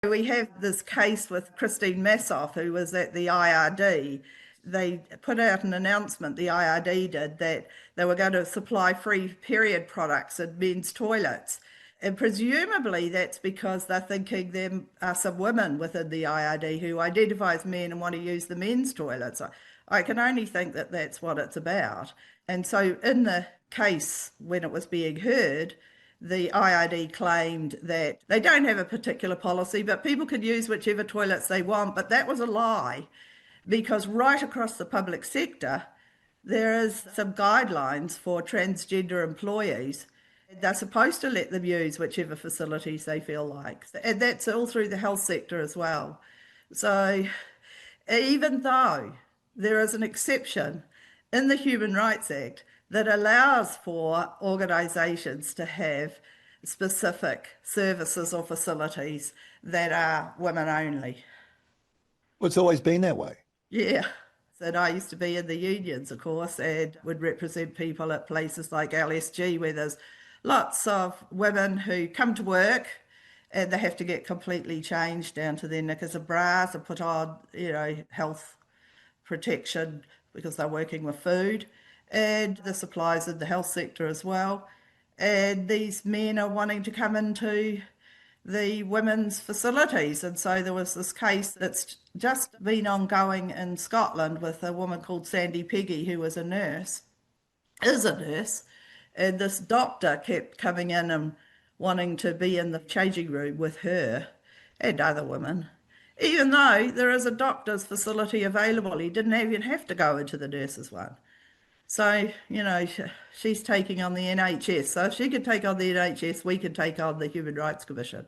We have this case with Christine Massoff, who was at the IRD. They put out an announcement, the IRD did, that they were going to supply free period products in men's toilets. And presumably that's because they're thinking there are some women within the IRD who identify as men and want to use the men's toilets. I can only think that that's what it's about. And so in the case, when it was being heard, the IRD claimed that they don't have a particular policy, but people can use whichever toilets they want. But that was a lie, because right across the public sector, there is some guidelines for transgender employees. They're supposed to let them use whichever facilities they feel like. And that's all through the health sector as well. So even though there is an exception in the Human Rights Act that allows for organisations to have specific services or facilities that are women only. Well, it's always been that way. Yeah. And I used to be in the unions, of course, and would represent people at places like LSG, where there's lots of women who come to work and they have to get completely changed down to their knickers and bras and put on, health protection because they're working with food. And this applies in the health sector as well. And these men are wanting to come into the women's facilities. And so there was this case that's just been ongoing in Scotland with a woman called Sandy Peggy, who was is a nurse. And this doctor kept coming in and wanting to be in the changing room with her and other women. Even though there is a doctor's facility available, he didn't even have to go into the nurse's one. So, she's taking on the NHS. So if she could take on the NHS, we could take on the Human Rights Commission.